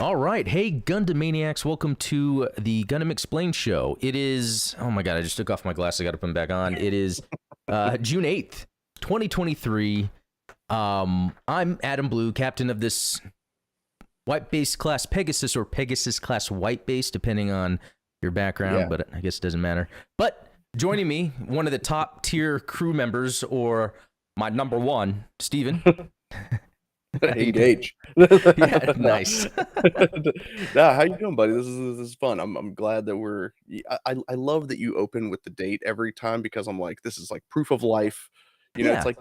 All right. Hey, Gundam Maniacs. Welcome to the Gundam Explained show. It is, oh my God, I just took off my glasses. I got to put them back on. It is June 8th, 2023. I'm Adam Blue, captain of this white base class Pegasus or Pegasus class white base, depending on your background, but I guess it doesn't matter. But joining me, one of the top tier crew members, or my number one, Steven. Engage. Yeah, nice. Nah, how you doing, buddy? This is fun. I'm glad that we're. I love that you open with the date every time, because I'm like, this is like proof of life. You know, it's like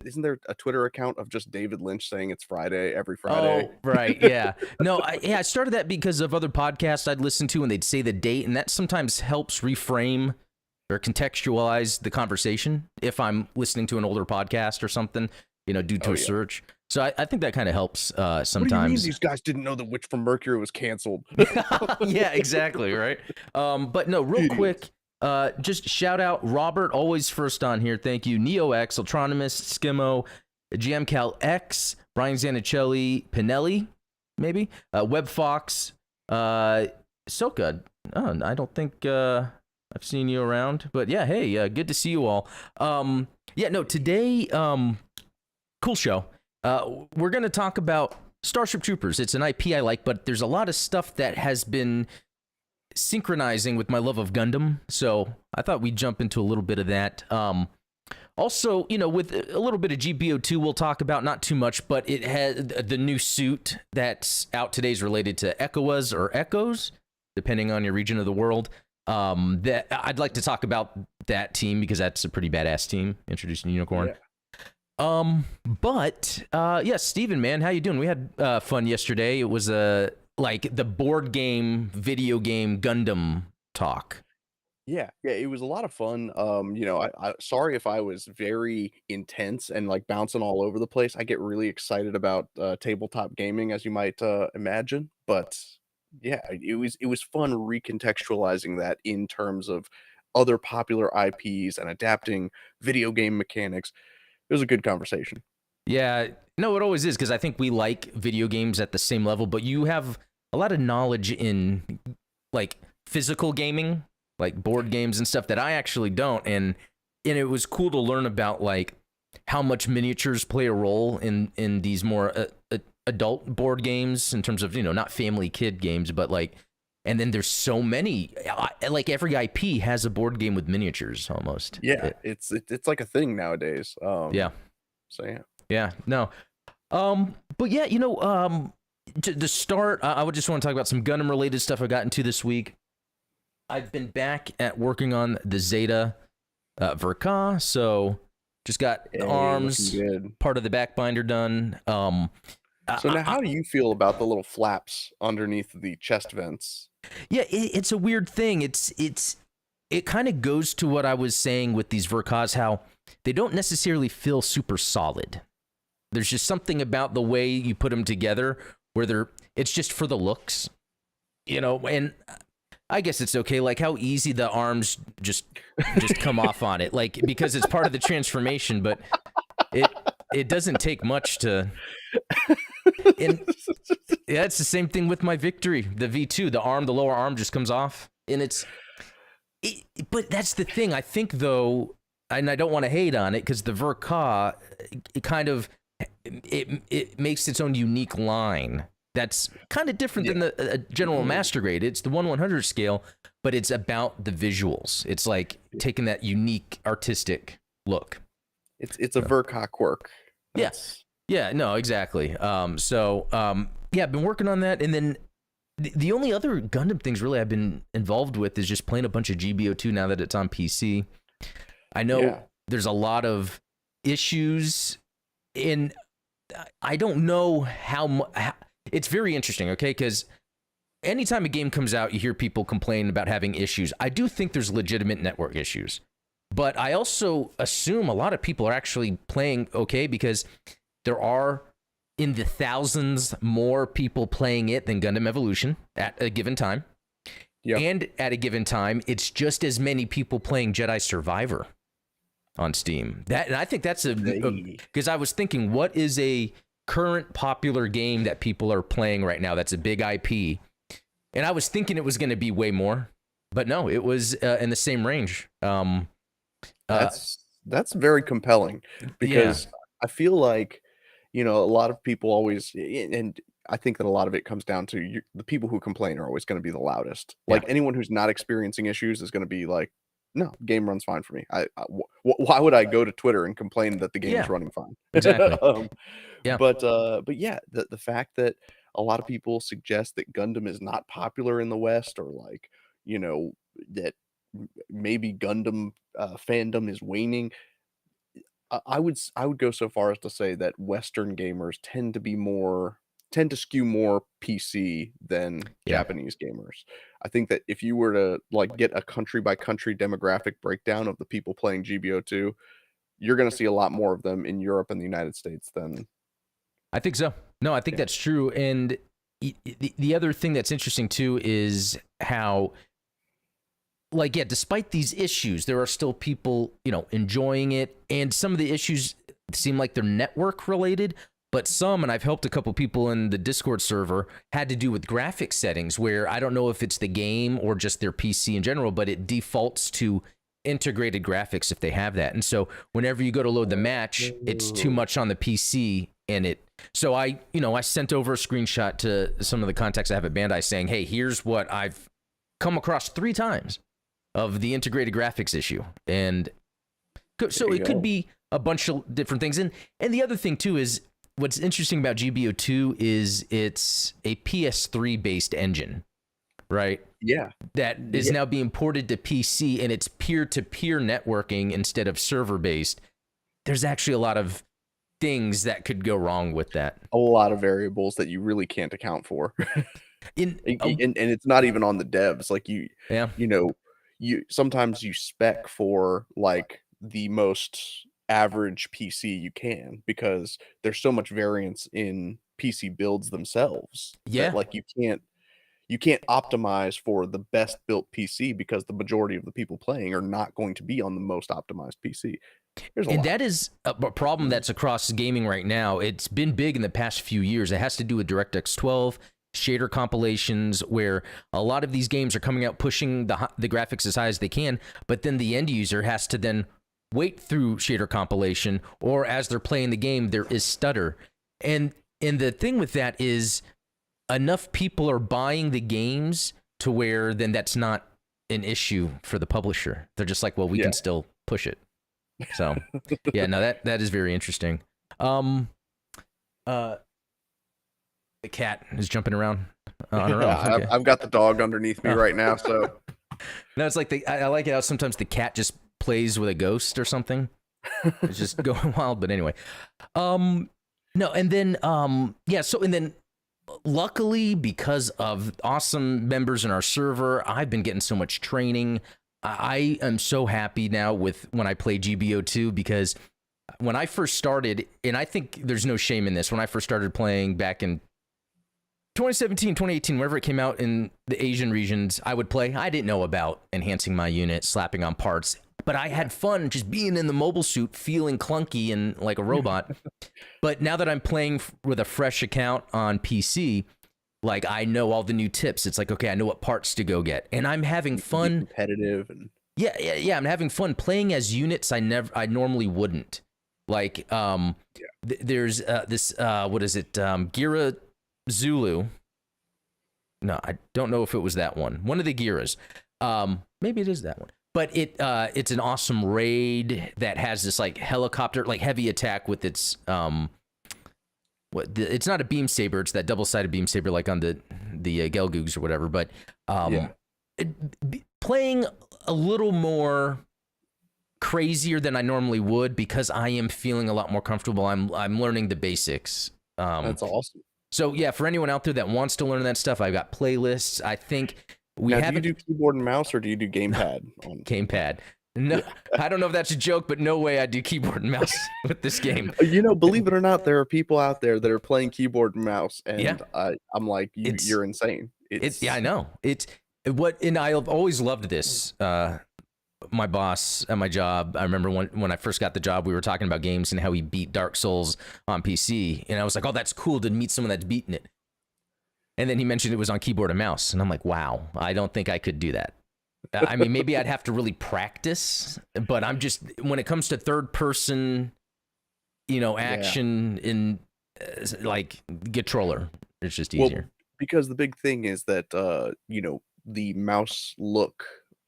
isn't there a Twitter account of just David Lynch saying it's Friday every Friday? Oh, right, yeah. No, I started that because of other podcasts I'd listen to, and they'd say the date, and that sometimes helps reframe or contextualize the conversation if I'm listening to an older podcast or something, you know, due to a search. So I think that kind of helps sometimes. What do you mean these guys didn't know that Witch from Mercury was canceled? Yeah, exactly, right? But no, real quick, just shout out Robert, always first on here. Thank you. NeoX, Ultronomus, Skimmo, GMCal X, Brian Zanichelli, Pinelli, maybe, WebFox, Soka. Oh, I don't think I've seen you around, but yeah, hey, good to see you all. Yeah, no, today, cool show. We're going to talk about Starship Troopers. It's an IP I like, but there's a lot of stuff that has been synchronizing with my love of Gundam, so I thought we'd jump into a little bit of that. Also, you know, with a little bit of GBO2 we'll talk about, not too much, but it has the new suit that's out today is related to ECOAS or ECOAS, depending on your region of the world. That I'd like to talk about that team because that's a pretty badass team, introducing Unicorn. Yeah. Yeah, Steven, man, how you doing? We had fun yesterday. It was like the board game, video game Gundam talk. Yeah, it was a lot of fun. You know, I sorry if I was very intense and like bouncing all over the place. I get really excited about tabletop gaming, as you might imagine. But yeah, it was fun recontextualizing that in terms of other popular IPs and adapting video game mechanics. It was a good conversation. Yeah, no, it always is, because I think we like video games at the same level, but you have a lot of knowledge in like physical gaming, like board games and stuff that I actually don't, and it was cool to learn about like how much miniatures play a role in these more adult board games in terms of, you know, not family kid games, but like, and then there's so many, like every IP has a board game with miniatures almost. Yeah, it's like a thing nowadays. Yeah. So yeah. Yeah, no. But yeah, you know, to start, I would just want to talk about some Gundam related stuff I got into this week. I've been back at working on the Zeta Verka, so just got the arms, part of the back binder done. So now, how do you feel about the little flaps underneath the chest vents? Yeah, it's a weird thing. It kind of goes to what I was saying with these Verkas, how they don't necessarily feel super solid. There's just something about the way you put them together where it's just for the looks, you know, and I guess it's okay. Like how easy the arms just come off on it, like, because it's part of the transformation, but it doesn't take much to. And yeah, it's the same thing with my Victory, the V2, the lower arm just comes off, and but that's the thing. I think though, and I don't want to hate on it, because the Verka, it makes its own unique line that's kind of different than the general master grade. It's the 1/100 scale, but it's about the visuals. It's like taking that unique artistic look. It's a Verka quirk. Yes. Yeah, no, exactly. Yeah, I've been working on that, and then the only other Gundam things really I've been involved with is just playing a bunch of GBO2 now that it's on PC. I know there's a lot of issues, and I don't know how it's very interesting, okay? Because anytime a game comes out, you hear people complain about having issues. I do think there's legitimate network issues, but I also assume a lot of people are actually playing okay, because there are in the thousands more people playing it than Gundam Evolution at a given time. Yep. And at a given time, it's just as many people playing Jedi Survivor on Steam. And I think that's because I was thinking, what is a current popular game that people are playing right now that's a big IP. And I was thinking it was going to be way more, but no, it was in the same range. That's very compelling Yeah, because I feel like, a lot of people always, and I think that a lot of it comes down to the people who complain are always going to be the loudest. yeah, Like anyone who's not experiencing issues is going to be like, no, game runs fine for me. Why would I go to Twitter and complain that the game is yeah, running fine? exactly. um, Yeah, but yeah, the fact that a lot of people suggest that Gundam is not popular in the West, or like, that maybe Gundam fandom is waning. I would go so far as to say that Western gamers tend to skew more PC than yeah. Japanese gamers. I think that if you were to like get a country by country demographic breakdown of the people playing GBO2, you're going to see a lot more of them in Europe and the United States than I think so. No, I think yeah. that's true. And the other thing that's interesting too is how, like, yeah, despite these issues, there are still people, enjoying it. And some of the issues seem like they're network related, but some, and I've helped a couple people in the Discord server, had to do with graphic settings where I don't know if it's the game or just their PC in general, but it defaults to integrated graphics if they have that. And so whenever you go to load the match, it's too much on the PC so I sent over a screenshot to some of the contacts I have at Bandai saying, hey, here's what I've come across 3 times of the integrated graphics issue. And so it could be a bunch of different things. And the other thing too is what's interesting about GBO2 is it's a PS3 based engine, right? Yeah. That is now being ported to PC, and it's peer-to-peer networking instead of server-based. There's actually a lot of things that could go wrong with that. A lot of variables that you really can't account for. And And it's not even on the devs. Like yeah, you sometimes you spec for like the most average PC you can because there's so much variance in PC builds themselves that yeah. like you can't optimize for the best built PC because the majority of the people playing are not going to be on the most optimized PC. There's a And lot. that is a problem that's across gaming right now. It's been big in the past few years. It has to do with DirectX 12, shader compilations, where a lot of these games are coming out pushing the graphics as high as they can, but then the end user has to then wait through shader compilation, or as they're playing the game, there is stutter. And the thing with that is enough people are buying the games to where then that's not an issue for the publisher. They're just like, well, we can still push it. So yeah, no, that is very interesting. The cat is jumping around on her own. Okay. I've got the dog underneath me right now, so No, it's like I like it how sometimes the cat just plays with a ghost or something. It's just going wild. But anyway, no, and then yeah. So and then luckily, because of awesome members in our server, I've been getting so much training. I am so happy now with when I play GBO2 because when I first started, and I think there's no shame in this, when I first started playing back in 2017, 2018, whenever it came out in the Asian regions, I would play. I didn't know about enhancing my unit, slapping on parts, but I had fun just being in the mobile suit, feeling clunky and like a robot. But now that I'm playing with a fresh account on PC, like I know all the new tips. It's like, okay, I know what parts to go get, and I'm having fun. Competitive and Yeah. I'm having fun playing as units I normally wouldn't. Like, there's this what is it? Gira Zulu. No, I don't know if it was that one. One of the Giras. Maybe it is that one. But it's an awesome raid that has this like helicopter, like heavy attack with its it's not a beam saber, it's that double-sided beam saber like on the Gelgoogs or whatever, but playing a little more crazier than I normally would because I am feeling a lot more comfortable. I'm learning the basics. that's awesome. So yeah, for anyone out there that wants to learn that stuff, I've got playlists. I think we have. Do you do keyboard and mouse or do you do gamepad? Gamepad. No, I don't know if that's a joke, but no way I do keyboard and mouse with this game. Believe it or not, there are people out there that are playing keyboard and mouse, and I'm like, you're insane. Yeah, I know. And I've always loved this my boss at my job, I remember when I first got the job, we were talking about games and how he beat Dark Souls on PC. And I was like, oh, that's cool to meet someone that's beaten it. And then he mentioned it was on keyboard and mouse. And I'm like, wow, I don't think I could do that. I mean, maybe I'd have to really practice, but I'm just, when it comes to third person, action in like controller, it's just easier. Well, because the big thing is that, the mouse look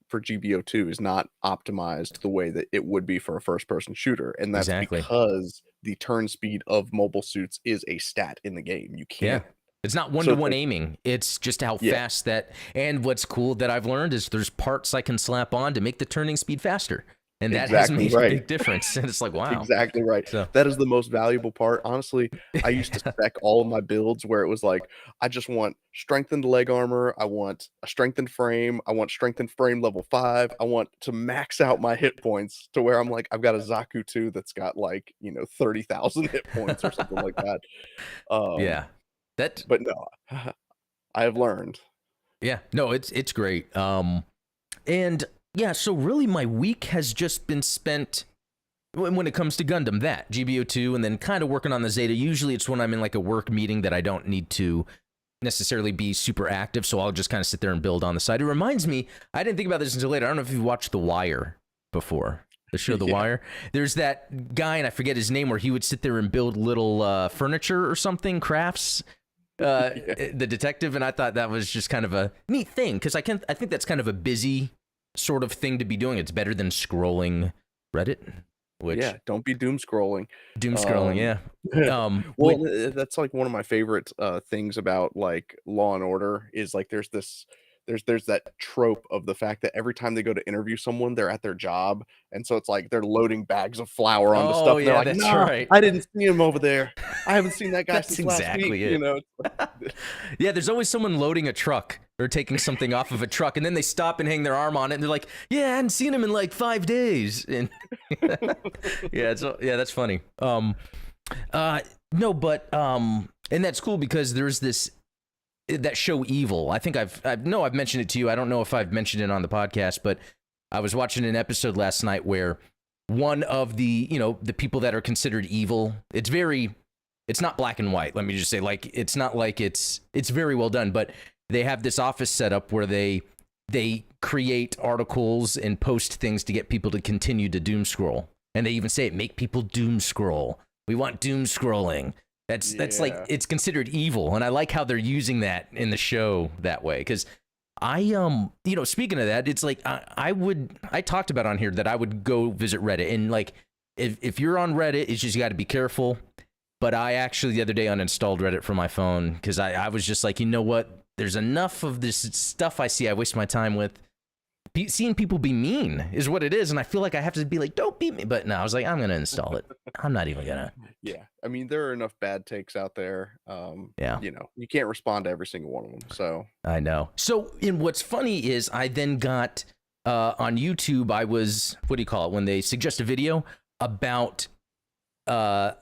for GBO2 is not optimized the way that it would be for a first-person shooter, and that's Exactly. because the turn speed of mobile suits is a stat in the game. You can't. It's not So one-to-one it's like, aiming. It's just how yeah, fast that. And what's cool that I've learned is there's parts I can slap on to make the turning speed faster, and that has exactly made a right. big difference. And it's like, wow. Exactly right. So That is the most valuable part. Honestly, I used to spec all of my builds where it was like, I just want strengthened leg armor, I want a strengthened frame, I want strengthened frame level 5, I want to max out my hit points to where I'm like, I've got a Zaku 2 that's got like, 30,000 hit points or something like that. Um, yeah, that but no, I have learned. yeah, no, it's great. And yeah, so really my week has just been spent when it comes to Gundam, that GBO2, and then kind of working on the Zeta. Usually it's when I'm in like a work meeting that I don't need to necessarily be super active, so I'll just kind of sit there and build on the side. It reminds me, I didn't think about this until later. I don't know if you've watched The Wire before. The show The Yeah. Wire. There's that guy, and I forget his name, where he would sit there and build little furniture or something, crafts. Yeah. The detective, and I thought that was just kind of a neat thing because I think that's kind of a busy sort of thing to be doing. It's better than scrolling Reddit, which Yeah, don't be doom scrolling. doom scrolling, Um, yeah. well, that's like one of my favorite things about like Law and Order is like there's that trope of the fact that every time they go to interview someone, they're at their job, and so it's like they're loading bags of flour onto Oh stuff, and they're yeah, like, that's "Nah, right. I didn't see him over there. I haven't seen that guy That's since last week." exactly it. It's Yeah, there's always someone loading a truck or taking something off of a truck, and then they stop and hang their arm on it, and they're like, "Yeah, I hadn't seen him in like 5 days." And yeah, that's funny. No, but and that's cool because there's that show Evil. I think I've mentioned it to you. I don't know if I've mentioned it on the podcast, but I was watching an episode last night where one of the the people that are considered evil. It's not black and white. Let me just say, like, it's not like it's very well done, but they have this office set up where they create articles and post things to get people to continue to doom scroll. And they even say it, make people doom scroll. We want doom scrolling. That's like, Yeah. it's considered evil. And I like how they're using that in the show that way. Cause speaking of that, it's like, I talked about on here that I would go visit Reddit, and like, if you're on Reddit, it's just, you got to be careful. But I actually the other day uninstalled Reddit from my phone because I was just like, you know what? There's enough of this stuff I see I waste my time with. Seeing people be mean is what it is, and I feel like I have to be like, don't be me. But no, I was like, I'm going to install it. I'm not even going to. Yeah, I mean, there are enough bad takes out there. Yeah. You can't respond to every single one of them. So I know. So, and what's funny is I then got on YouTube, I was, what do you call it? When they suggest a video about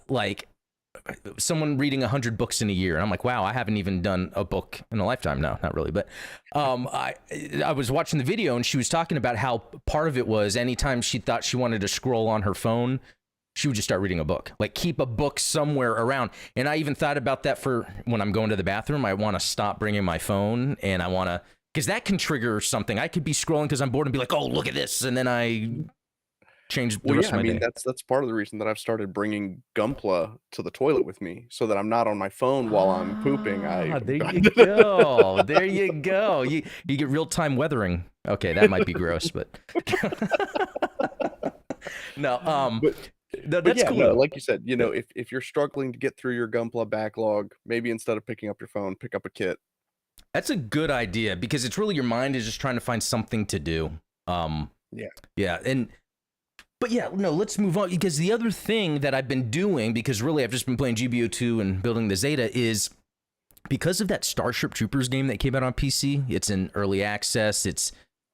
like someone reading 100 books in a year, and I'm like, wow, I haven't even done a book in a lifetime. No, not really, but I was watching the video, and she was talking about how part of it was anytime she thought she wanted to scroll on her phone, she would just start reading a book, like keep a book somewhere around. And I even thought about that for when I'm going to the bathroom. I want to stop bringing my phone, and I want to, because that can trigger something. I could be scrolling because I'm bored and be like, oh, look at this, and then I change the rest of my day. that's part of the reason that I've started bringing Gunpla to the toilet with me, so that I'm not on my phone while I'm pooping. There you go. There you go. You get real time weathering. Okay, that might be gross, but no. That's yeah, cool. no, like you said, if you're struggling to get through your Gunpla backlog, maybe instead of picking up your phone, pick up a kit. That's a good idea because it's really your mind is just trying to find something to do. Yeah, but yeah, no, let's move on because the other thing that I've been doing, because really I've just been playing GBO2 and building the Zeta, is because of that Starship Troopers game that came out on PC. It's in early access. It's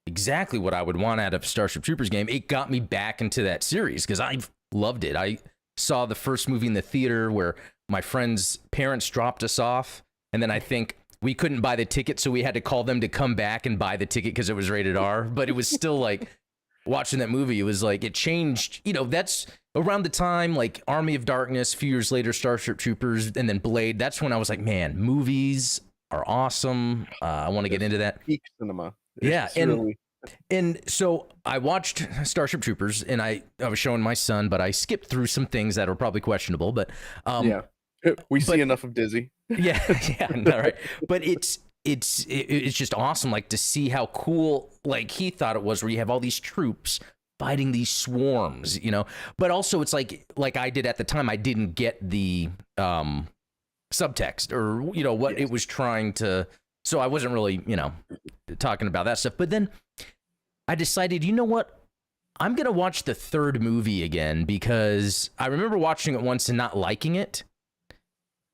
exactly what I would want out of a Starship Troopers game. It got me back into that series because I've loved it. I saw the first movie in the theater where my friend's parents dropped us off, and then I think we couldn't buy the ticket, so we had to call them to come back and buy the ticket because it was rated R, but it was still like watching that movie. It was like, it changed, that's around the time like Army of Darkness, a few years later, Starship Troopers, and then Blade. That's when I was like, man, movies are awesome. I want to get into that. Peak cinema. Yeah. It's really... And so I watched Starship Troopers, and I was showing my son, but I skipped through some things that are probably questionable. But yeah, we see enough of Dizzy. Yeah, no, right. But it's just awesome, like to see how cool like he thought it was, where you have all these troops fighting these swarms, But also, it's like I did at the time, I didn't get the subtext or what it was trying to. So I wasn't really talking about that stuff. But then I decided, you know what? I'm going to watch the third movie again, because I remember watching it once and not liking it.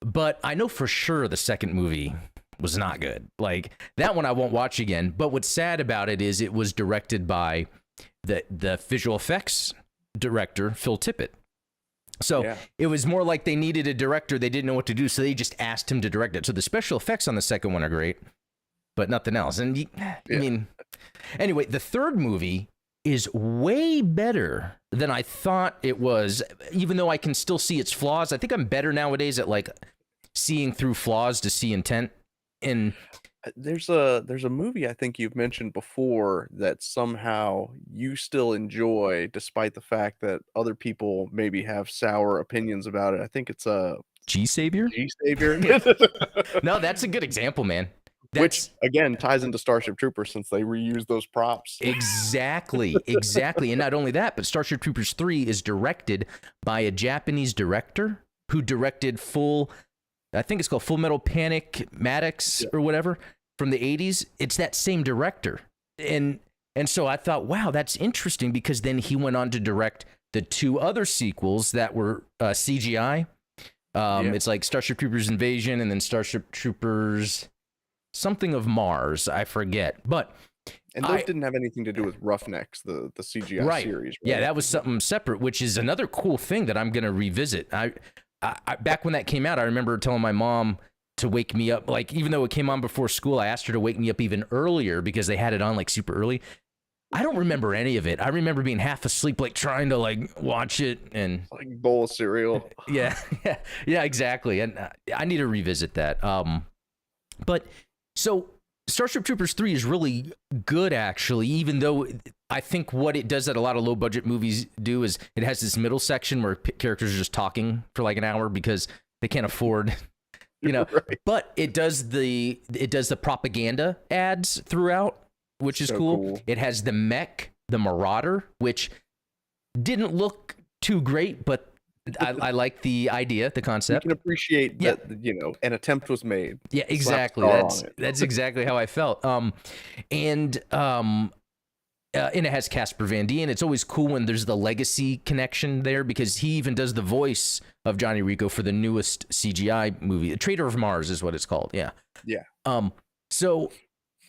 But I know for sure the second movie was not good. Like, that one I won't watch again. But what's sad about it is it was directed by the visual effects director, Phil Tippett. So it was more like they needed a director. They didn't know what to do, so they just asked him to direct it. So the special effects on the second one are great, but nothing else. And I mean, anyway, the third movie is way better than I thought it was, even though I can still see its flaws. I think I'm better nowadays at like seeing through flaws to see intent. And there's a movie I think you've mentioned before that somehow you still enjoy, despite the fact that other people maybe have sour opinions about it. I think it's G-Savior? G-Savior. No, that's a good example, man. Which again ties into Starship Troopers, since they reuse those props. Exactly. And not only that, but Starship Troopers 3 is directed by a Japanese director who directed I think it's called Full Metal Panic Maddox or whatever from the 80s. It's that same director. And so I thought, wow, that's interesting, because then he went on to direct the two other sequels that were CGI. It's like Starship Troopers Invasion and then Starship Troopers something of Mars, I forget. But and those didn't have anything to do with Roughnecks, the CGI series. Right? Yeah, that was something separate, which is another cool thing that I'm going to revisit. I back when that came out, I remember telling my mom to wake me up. Like, even though it came on before school, I asked her to wake me up even earlier because they had it on like super early. I don't remember any of it. I remember being half asleep, like trying to like watch it and like bowl of cereal. Yeah, exactly. And I need to revisit that. But so Starship Troopers 3 is really good, actually, even though I think what it does that a lot of low budget movies do is it has this middle section where characters are just talking for like an hour because they can't afford, right. But it does the propaganda ads throughout, which is so cool. It has the mech, the Marauder, which didn't look too great, but I like the idea, the concept. You can appreciate that, an attempt was made. Yeah, exactly. That's exactly how I felt. And it has Casper Van Dien. It's always cool when there's the legacy connection there, because he even does the voice of Johnny Rico for the newest CGI movie. Traitor of Mars is what it's called. Yeah. So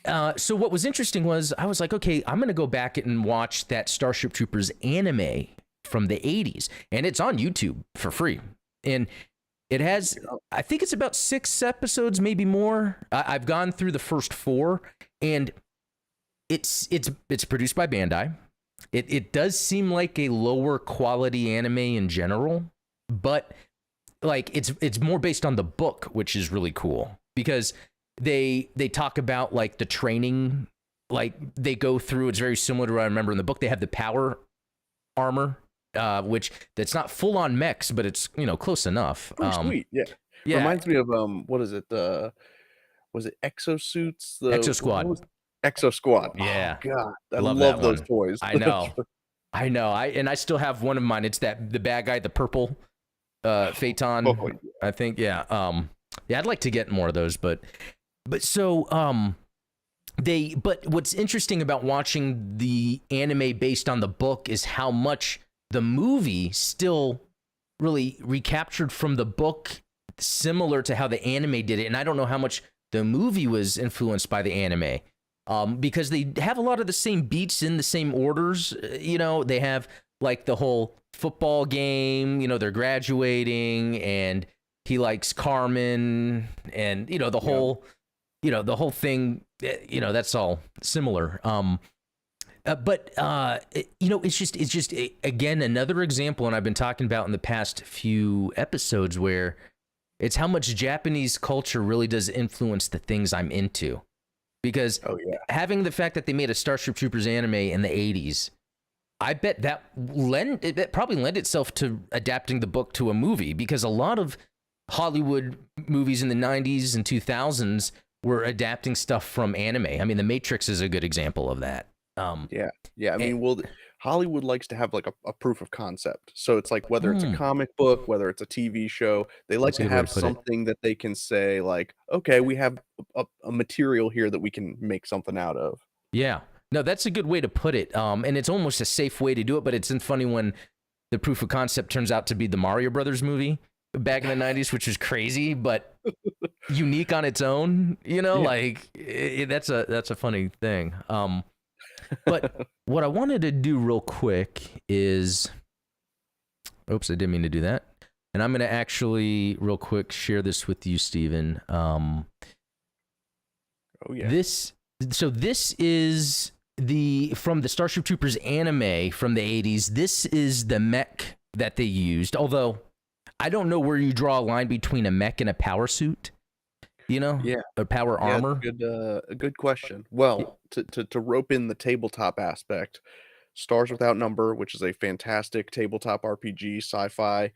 what was interesting was I was like, okay, I'm going to go back and watch that Starship Troopers anime from the 80s, and it's on YouTube for free. And it has, I think it's about 6 episodes, maybe more. I've gone through the first 4, and it's produced by Bandai. It does seem like a lower quality anime in general, but like it's more based on the book, which is really cool, because they talk about like the training, like they go through. It's very similar to what I remember in the book. They have the power armor, which that's not full on mechs, but it's close enough. Sweet, yeah. Reminds me of what is it? Was it Exosuits? Exo Squad. Exo Squad. Yeah. Oh, God, I love those toys. I know. I still have one of mine. It's the bad guy, the purple Phaeton. Oh, yeah. I think. Yeah. I'd like to get more of those, but so but what's interesting about watching the anime based on the book is how much the movie still really recaptured from the book, similar to how the anime did it. And I don't know how much the movie was influenced by the anime, because they have a lot of the same beats in the same orders. They have like the whole football game, they're graduating and he likes Carmen, and the whole the whole thing, that's all similar. You know, again another example, and I've been talking about in the past few episodes where it's how much Japanese culture really does influence the things I'm into. Because having the fact that they made a Starship Troopers anime in the 80s, I bet that probably lent itself to adapting the book to a movie, because a lot of Hollywood movies in the 90s and 2000s were adapting stuff from anime. I mean, The Matrix is a good example of that. I mean, Hollywood likes to have like a proof of concept. So it's like whether it's a comic book, whether it's a TV show, they like to have something that they can say like, okay, we have a material here that we can make something out of. Yeah. No, that's a good way to put it. And it's almost a safe way to do it, but it's funny when the proof of concept turns out to be the Mario Brothers movie back in the 90s, which was crazy, but unique on its own, you know, that's a funny thing. But what I wanted to do real quick is, oops, I didn't mean to do that. And I'm going to actually real quick share this with you, Steven. This is from the Starship Troopers anime from the 80s. This is the mech that they used. Although I don't know where you draw a line between a mech and a power suit. You know, or power armor. A good question. Well, to rope in the tabletop aspect, Stars Without Number, which is a fantastic tabletop RPG, sci-fi,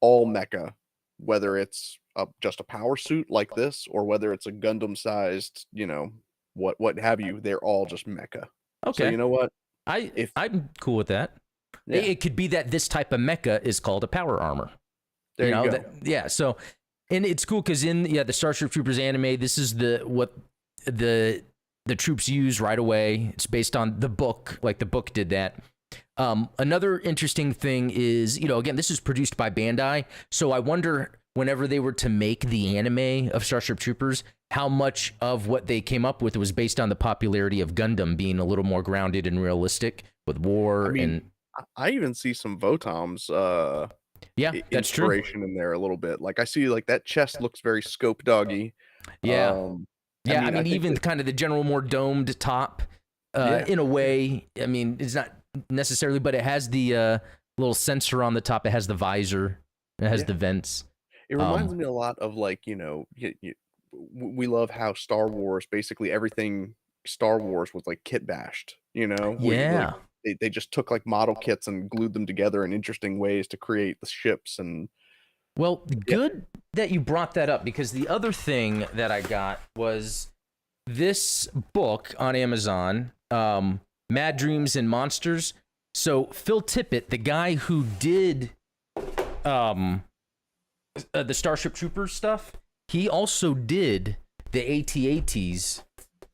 all mecha, whether it's just a power suit like this, or whether it's a Gundam-sized, you know, what have you, they're all just mecha. Okay. So you know what? I'm cool with that. Yeah. It could be that this type of mecha is called a power armor. There you go. So. And it's cool because in the Starship Troopers anime, this is what the troops use right away. It's based on the book, like the book did that. Another interesting thing is, you know, again, this is produced by Bandai, so I wonder whenever they were to make the anime of Starship Troopers, how much of what they came up with was based on the popularity of Gundam being a little more grounded and realistic with war. I even see some Votom's that's inspiration in there a little bit. Like I see like that chest looks very Scope Doggy. I mean even kind of the general more domed top in a way. I mean, it's not necessarily, but it has the little sensor on the top. It has the visor. It has the vents. It reminds me a lot of like, you know, we love how Star Wars, basically everything Star Wars was like kit bashed, you know? They just took like model kits and glued them together in interesting ways to create the ships. And well, good that you brought that up, because the other thing that I got was this book on Amazon, Mad Dreams and Monsters. So Phil Tippett, the guy who did the Starship Troopers stuff, he also did the AT-ATs.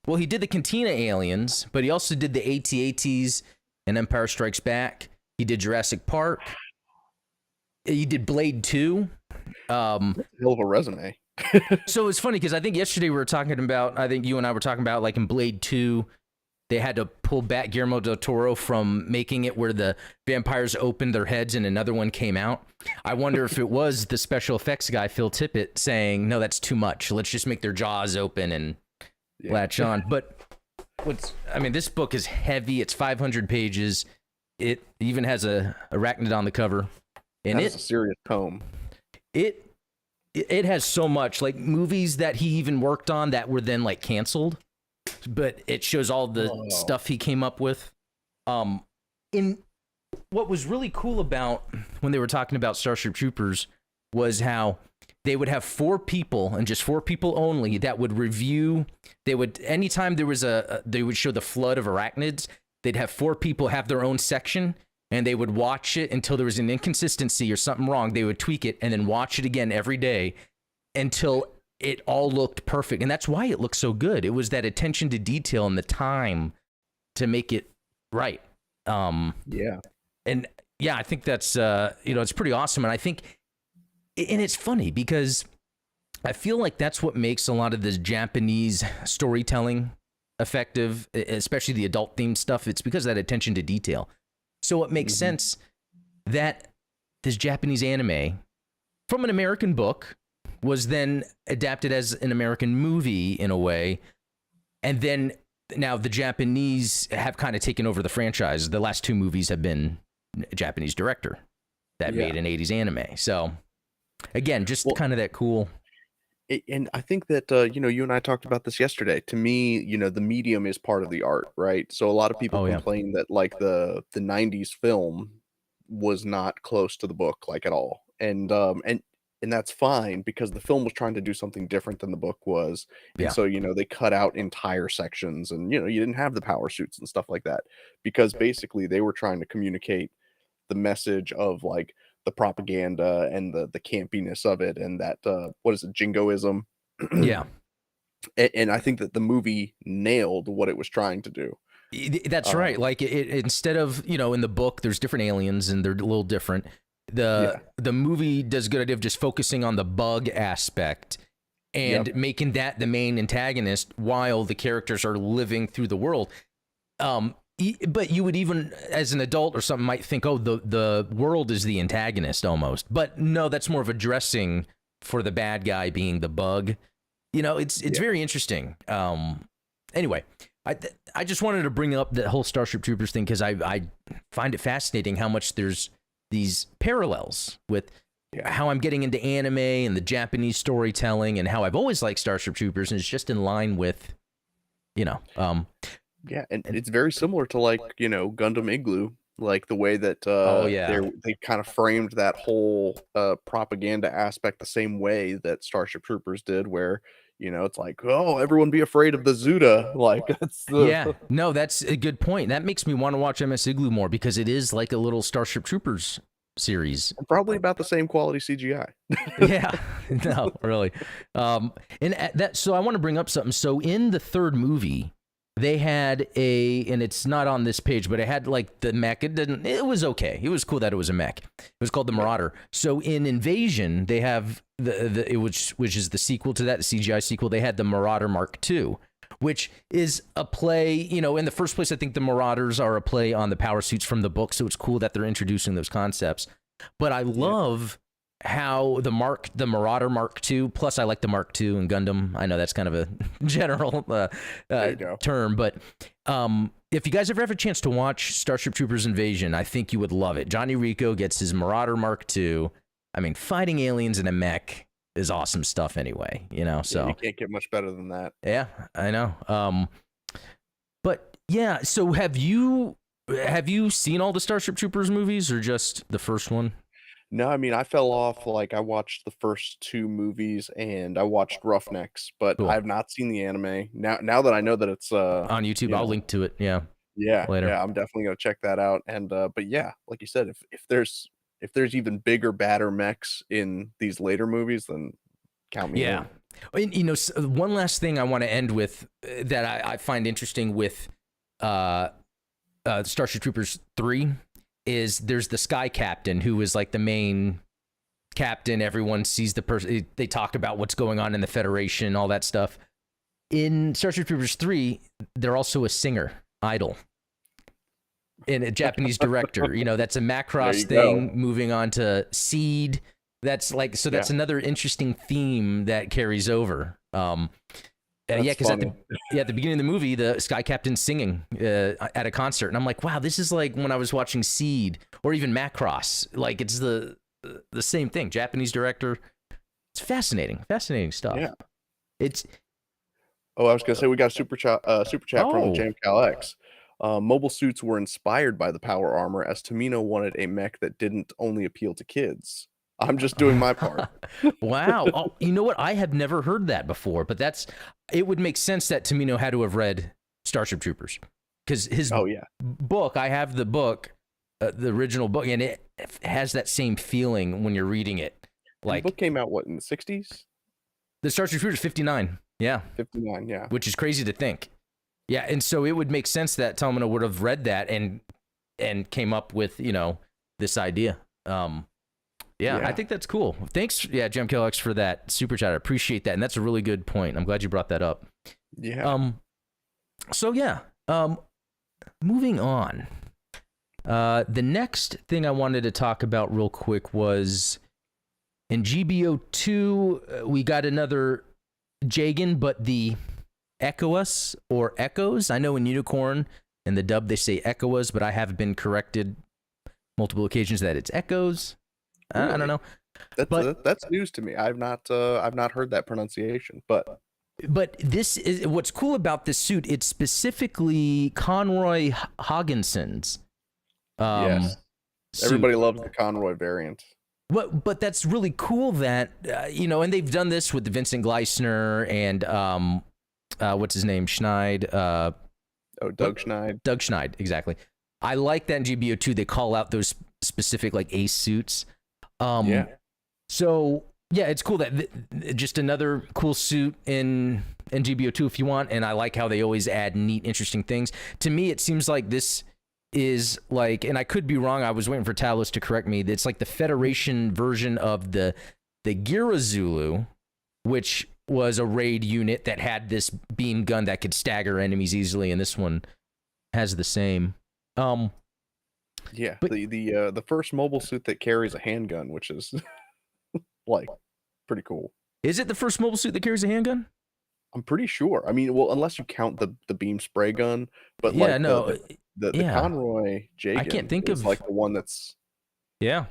Well, he did the Cantina Aliens, but he also did the AT-ATs and Empire Strikes Back. He did Jurassic Park. He did Blade 2. Hell of a resume. So it's funny because I think yesterday we were talking about, I think you and I were talking about like in Blade 2, they had to pull back Guillermo del Toro from making it where the vampires opened their heads and another one came out. I wonder if it was the special effects guy, Phil Tippett, saying, no, that's too much. Let's just make their jaws open and latch on. But this book is heavy. It's 500 pages. It even has a arachnid on the cover. And it's a serious tome. It has so much, like movies that he even worked on that were then like canceled, but it shows all the stuff he came up with. In what was really cool about when they were talking about Starship Troopers was how they would have 4 people and just 4 people only that would review. They would, anytime there was they would show the flood of arachnids, they'd have 4 people have their own section, and they would watch it until there was an inconsistency or something wrong. They would tweak it and then watch it again every day until it all looked perfect. And that's why it looked so good. It was that attention to detail and the time to make it right. And I think that's, it's pretty awesome. And I think, and it's funny because I feel like that's what makes a lot of this Japanese storytelling effective, especially the adult themed stuff. It's because of that attention to detail. So it makes sense that this Japanese anime from an American book was then adapted as an American movie in a way, and then now the Japanese have kind of taken over the franchise. The last two movies have been a Japanese director that made an 80s anime. So again, just kind of that cool. And I think that, you and I talked about this yesterday. To me, the medium is part of the art, right? So a lot of people Oh yeah. complain that like the 90s film was not close to the book like at all. And that's fine because the film was trying to do something different than the book was. And Yeah. so, they cut out entire sections and you didn't have the power suits and stuff like that because basically they were trying to communicate the message of like the propaganda and the campiness of it and that what is it, jingoism. Yeah. And I think that the movie nailed what it was trying to do. That's right. Like instead of, in the book, there's different aliens and they're a little different. The movie does a good idea of just focusing on the bug aspect and making that the main antagonist while the characters are living through the world. But you would even, as an adult or something, might think, oh, the world is the antagonist almost. But no, that's more of a dressing for the bad guy being the bug. It's very interesting. Anyway, I just wanted to bring up the whole Starship Troopers thing because I find it fascinating how much there's these parallels with how I'm getting into anime and the Japanese storytelling and how I've always liked Starship Troopers, and it's just in line with, Yeah, and it's very similar to like, Gundam Igloo, like the way that they kind of framed that whole propaganda aspect the same way that Starship Troopers did, where it's like, oh, everyone be afraid of the Zuda, like that's the no, that's a good point. That makes me want to watch MS Igloo more because it is like a little Starship Troopers series. probably about the same quality CGI. Yeah, no, really. So I want to bring up something. So in the third movie, they had and it's not on this page, but it had like the mech. It was okay. It was cool that it was a mech. It was called the Marauder. So in Invasion, they have which is the sequel to that, the CGI sequel. They had the Marauder Mark II, which is a play, in the first place, I think the Marauders are a play on the power suits from the book. So it's cool that they're introducing those concepts. But I love how the Marauder Mark II, plus I like the Mark II and Gundam. I know that's kind of a general term, but if you guys ever have a chance to watch Starship Troopers Invasion, I think you would love it. Johnny Rico gets his Marauder Mark II. I mean, fighting aliens in a mech is awesome stuff anyway, so. You can't get much better than that. Yeah, I know. But yeah, so have you seen all the Starship Troopers movies or just the first one? No, I mean, I fell off, like, I watched the first 2 movies, and I watched Roughnecks, but Cool. I've not seen the anime. Now that I know that it's, on YouTube, I'll link to it, later. Yeah, I'm definitely gonna check that out, and, but yeah, like you said, if there's even bigger, badder mechs in these later movies, then count me in. And, one last thing I want to end with that I find interesting with Starship Troopers 3 is there's the Sky Captain who is like the main captain. Everyone sees the person. They talk about what's going on in the Federation, all that stuff. In Starship Troopers 3, they're also a singer, idol, and a Japanese director. That's a Macross thing. Moving on to Seed. That's another interesting theme that carries over. Because at the beginning of the movie, the Sky Captain's singing at a concert, and I'm like, wow, this is like when I was watching Seed or even Macross. Like it's the same thing. Japanese director. It's fascinating stuff. Yeah. It's. Oh, I was gonna say we got a super chat from JamCal X. Mobile suits were inspired by the power armor, as Tomino wanted a mech that didn't only appeal to kids. I'm just doing my part. Wow. Oh, you know what? I have never heard that before, but it would make sense that Tomino had to have read Starship Troopers because his book, I have the book, the original book, and it has that same feeling when you're reading it. Like the book came out, in the 60s? The Starship Troopers 59. Yeah. 59, yeah. Which is crazy to think. Yeah, and so it would make sense that Tomino would have read that and came up with, this idea. Yeah, I think that's cool. Thanks, JamKLX, for that super chat. I appreciate that, and that's a really good point. I'm glad you brought that up. Yeah. Moving on. The next thing I wanted to talk about real quick was in GBO2, we got another Jagan, but the ECOAS or Echoes. I know in Unicorn in the dub they say ECOAS, but I have been corrected multiple occasions that it's Echoes. I don't know. That's news to me. I've not heard that pronunciation, but this is what's cool about this suit. It's specifically Conroy Hogginson's. yes, everybody loves the Conroy variant. But that's really cool that and they've done this with Vincent Gleisner and what's his name, Schneid. Doug Schneid. Doug Schneid, exactly. I like that in GBO2 they call out those specific like ace suits. So yeah, it's cool that just another cool suit in GBO2 if you want, and I like how they always add neat, interesting things. To me, it seems like this is like, and I could be wrong, I was waiting for Talos to correct me, it's like the Federation version of the Gira Zulu, which was a raid unit that had this beam gun that could stagger enemies easily, and this one has the same. Yeah, but the first mobile suit that carries a handgun, which is like pretty cool. Is it the first mobile suit that carries a handgun? I'm pretty sure. I mean, well, unless you count the beam spray gun, but yeah, like no, the Conroy Jagan, I can't think of like the one that's yeah.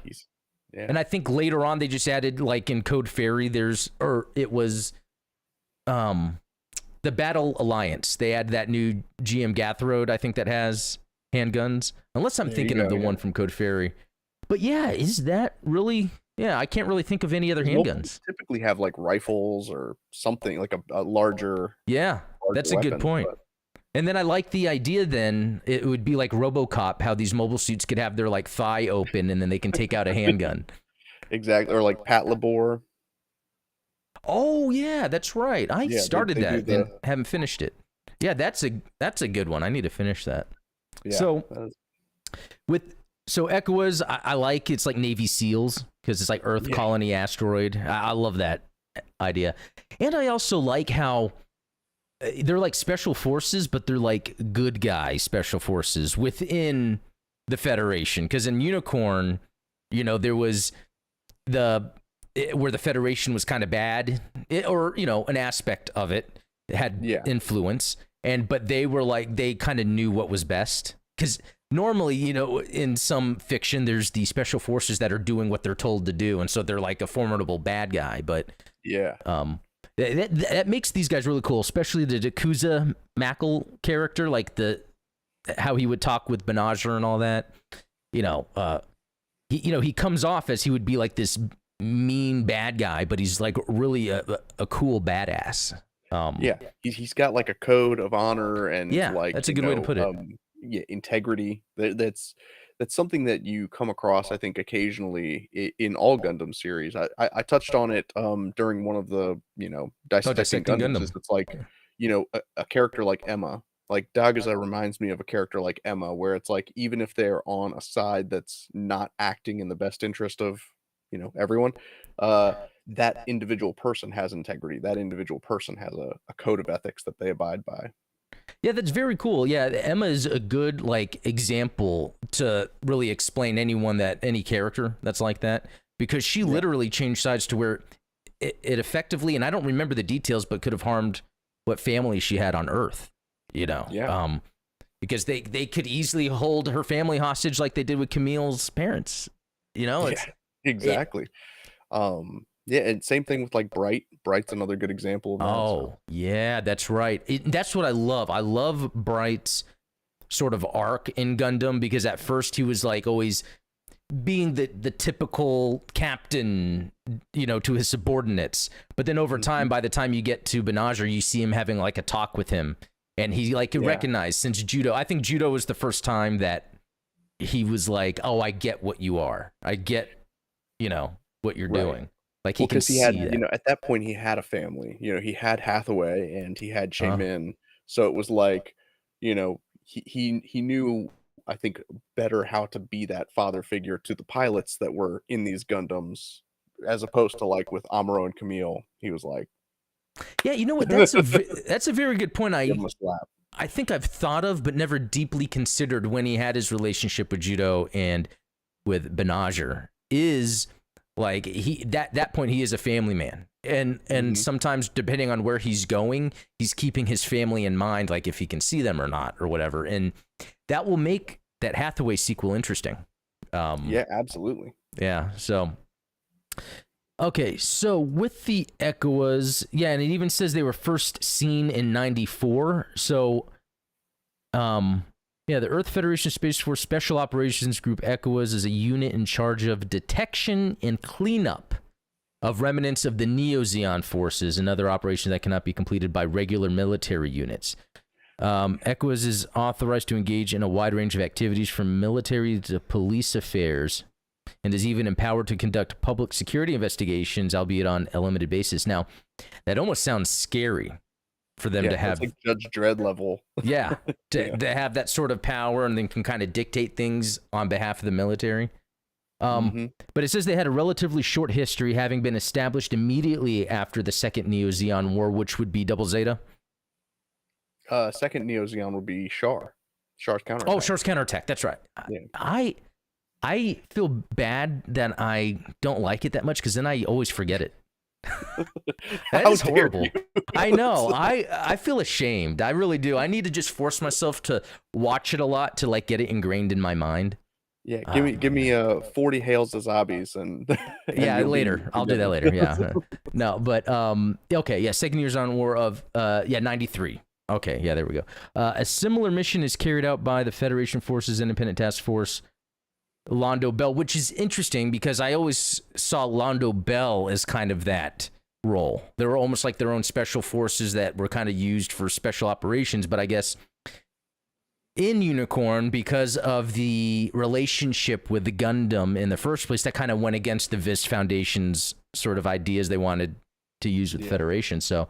And I think later on they just added like in Code Fairy it was the Battle Alliance. They add that new GM Gathrode, I think, that has handguns. Unless I'm thinking of the one from Code Fairy. But yeah, is that really? Yeah, I can't really think of any other handguns. Typically have like rifles or something like a larger. Yeah, that's a good point. And then I like the idea. Then it would be like RoboCop, how these mobile suits could have their like thigh open and then they can take out a handgun. Exactly, or like Pat Labor. Oh yeah, that's right. I started that and haven't finished it. Yeah, that's a good one. I need to finish that. Yeah, so ECOAS, I like, it's like Navy SEALs because it's like Earth colony asteroid. I love that idea. And I also like how they're like special forces, but they're like good guy special forces within the Federation. Because in Unicorn, there was where the Federation was kind of bad, or an aspect of it had influence, but they were like, they kind of knew what was best. Because normally, in some fiction, there's the special forces that are doing what they're told to do, and so they're like a formidable bad guy. But that makes these guys really cool, especially the Dakuza Mackle character, like how he would talk with Benager and all that. He comes off as he would be like this mean bad guy, but he's like really a cool badass. He's got like a code of honor and like that's a good way to put it. Integrity. That's something that you come across, I think, occasionally in all Gundam series. I touched on it during one of the dissecting Gundams. It's like a character like Emma. Like Dagaza reminds me of a character like Emma, where it's like even if they're on a side that's not acting in the best interest of everyone, that individual person has integrity. That individual person has a code of ethics that they abide by. Yeah, that's very cool. Yeah, Emma is a good like example to really explain any character that's like that, because she literally changed sides to where it effectively, and I don't remember the details, but could have harmed what family she had on Earth. Because they could easily hold her family hostage like they did with Camille's parents. Exactly. And same thing with like Bright. Bright's another good example of that. Yeah, that's right. That's what I love. I love Bright's sort of arc in Gundam, because at first he was like always being the typical captain, to his subordinates. But then over time, by the time you get to Benager, you see him having like a talk with him, and he like recognized, since judo. I think judo was the first time that he was like, "Oh, I get what you are. I get, what you're doing." Like he can see had, that. At that point he had a family. He had Hathaway and he had Min. So it was like, he knew, I think, better how to be that father figure to the pilots that were in these Gundams, as opposed to like with Amuro and Camille. He was like, yeah, you know what? That's a very good point. I think I've thought of, but never deeply considered when he had his relationship with Judo and with Benager is like that point he is a family man. and sometimes depending on where he's going, he's keeping his family in mind, like if he can see them or not or whatever, and that will make that Hathaway sequel interesting. Yeah, absolutely. Yeah. So, okay. So with the ECOAS, yeah, and it even says they were first seen in '94. So, yeah, the Earth Federation Space Force Special Operations Group ECOAS is a unit in charge of detection and cleanup of remnants of the Neo-Zeon forces and other operations that cannot be completed by regular military units. ECOAS is authorized to engage in a wide range of activities from military to police affairs and is even empowered to conduct public security investigations, albeit on a limited basis. Now, that almost sounds scary for them to have. It's like Judge Dredd level. Yeah, to have that sort of power and then can kind of dictate things on behalf of the military. But it says they had a relatively short history, having been established immediately after the Second Neo-Zeon War, which would be Double Zeta. Second Neo-Zeon would be Char's counterattack. Oh, Char's counterattack. That's right. Yeah. I feel bad that I don't like it that much because then I always forget it. That is horrible. I know. I feel ashamed. I really do. I need to just force myself to watch it a lot to like get it ingrained in my mind. Yeah, give me 40 Hails to Zombies and yeah, later. I'll do that later. Yeah. No, but okay, yeah, Second Neo-Zeon War of 93. Okay, yeah, there we go. A similar mission is carried out by the Federation Forces Independent Task Force Londo Bell, which is interesting because I always saw Londo Bell as kind of that role. They were almost like their own special forces that were kind of used for special operations, but I guess in Unicorn, because of the relationship with the Gundam in the first place, that kind of went against the Vist Foundation's sort of ideas they wanted to use with Federation. So,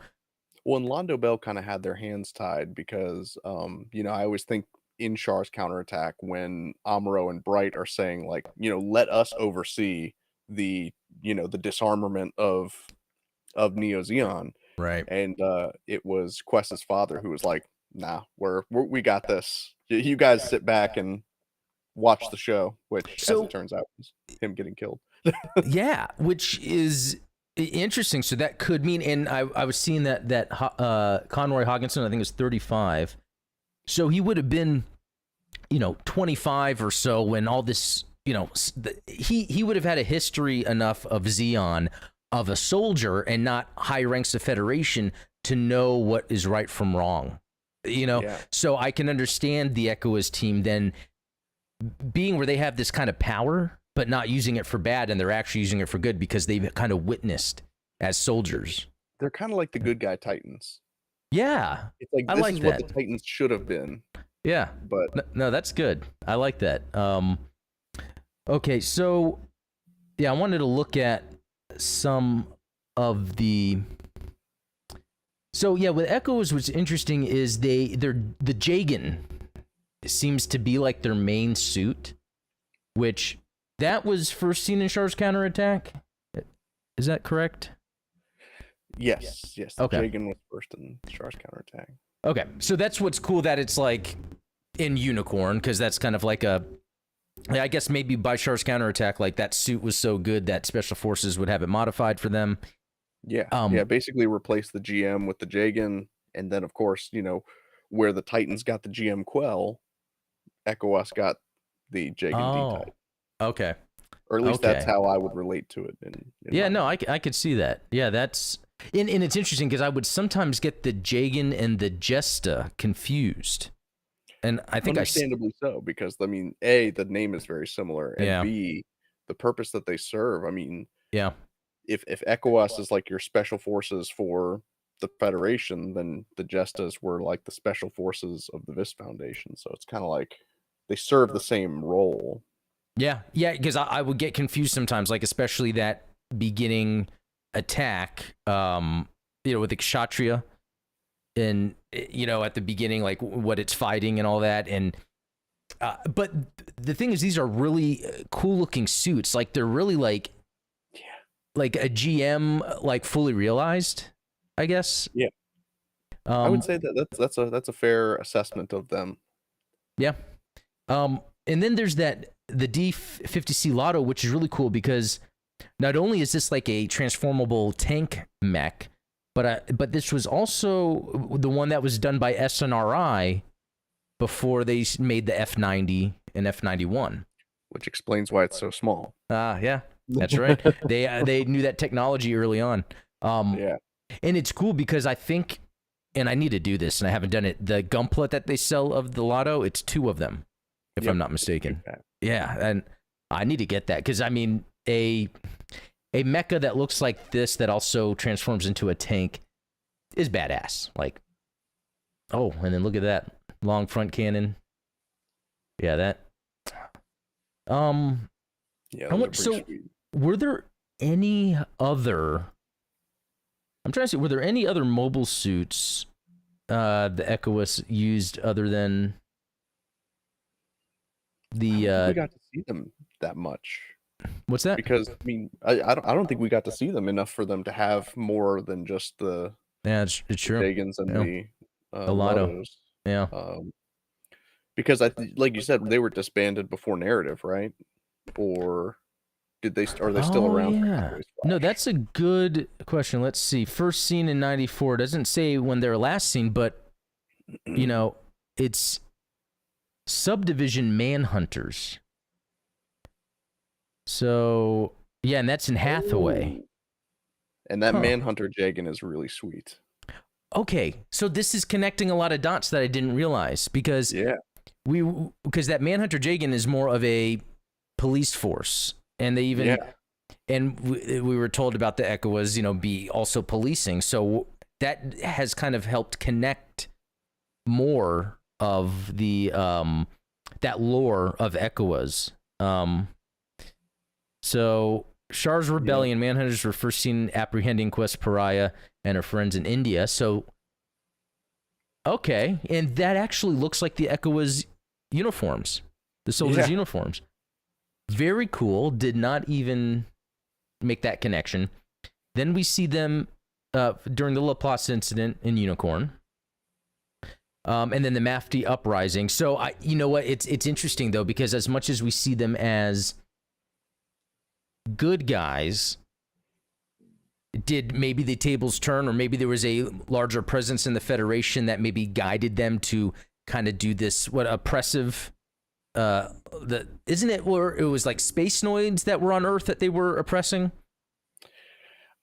well, and Londo Bell kind of had their hands tied because, I always think in Char's counterattack when Amuro and Bright are saying like, let us oversee the disarmament of Neo-Zeon. Right. And it was Quest's father who was like, nah, we got this. You guys sit back and watch the show, which, as it turns out, is him getting killed. Yeah, which is interesting. So that could mean, and I was seeing that Conroy Hogginson, I think, is 35. So he would have been, 25 or so when all this, he would have had a history enough of Zeon, of a soldier, and not high ranks of Federation to know what is right from wrong. So I can understand the ECOAS team then being where they have this kind of power, but not using it for bad, and they're actually using it for good because they've kind of witnessed as soldiers. They're kind of like the good guy Titans. Yeah, it's like this is what the Titans should have been. Yeah, but no, that's good. I like that. Okay, so yeah, I wanted to look at some of the. So yeah, with ECOAS, what's interesting is the Jagan seems to be like their main suit, which that was first seen in Char's counterattack. Is that correct? Yes. Okay. Jagan was first in Char's counterattack. Okay, so that's what's cool that it's like in Unicorn, because that's kind of like I guess maybe by Char's counterattack, like that suit was so good that Special Forces would have it modified for them. Yeah, basically replace the GM with the Jagan, and then of course, where the Titans got the GM Quell, ECOAS got the Jagan D-Type. Okay. Or at least that's how I would relate to it. I could see that. Yeah, that's and it's interesting because I would sometimes get the Jagan and the Jesta confused. And I think understandably so, because A, the name is very similar, and B, the purpose that they serve. If ECOAS is like your special forces for the Federation, then the Jestas were like the special forces of the Vist Foundation. So it's kind of like they serve the same role. Yeah, because I would get confused sometimes, like especially that beginning attack, with the Kshatriya, and at the beginning, like what it's fighting and all that, and but the thing is, these are really cool looking suits. Like they're really like a GM, like fully realized, I guess. Yeah, I would say that's a fair assessment of them. Yeah. And then there's the D50C Lotto, which is really cool because not only is this like a transformable tank mech, but this was also the one that was done by SNRI before they made the F90 and F91. Which explains why it's so small. Yeah, that's right. They knew that technology early on. Yeah. And it's cool because I think, and I need to do this, and I haven't done it. The gumplet that they sell of the Lotto, it's 2 of them, if I'm not mistaken. Yeah, and I need to get that because I mean, a mecha that looks like this that also transforms into a tank is badass. Like, oh, and then look at that long front cannon. Yeah, that. Yeah. So, were there any other? I'm trying to see. Were there any other mobile suits the ECOAS used other than the? I don't think we got to see them that much. What's that? Because I mean, I don't think we got to see them enough for them to have more than just the it's true. Vegans and the Lotto. Lottos. Yeah. Because like you said, they were disbanded before Narrative, right? Or did they? Are they still around? Yeah. No, that's a good question. Let's see. First seen in '94. Doesn't say when they were last seen, but you know, it's Subdivision Manhunters. So yeah, and that's in Hathaway. Ooh. And that Manhunter Jagan is really sweet. Okay, so this is connecting a lot of dots that I didn't realize because that Manhunter Jagan is more of a police force, and they even and we were told about the ECOAS, you know, be also policing, so that has kind of helped connect more of the that lore of ECOAS. So Char's Rebellion, Manhunters were first seen apprehending Quest Pariah and her friends in India. So, okay. And that actually looks like the ECOAS uniforms, the soldiers' uniforms. Very cool. Did not even make that connection. Then we see them during the Laplace incident in Unicorn. And then the Mafti uprising. So, you know what? It's interesting, though, because as much as we see them as good guys, did maybe the tables turn, or maybe there was a larger presence in the Federation that maybe guided them to kind of do this oppressive isn't it where it was like space noids that were on Earth that they were oppressing?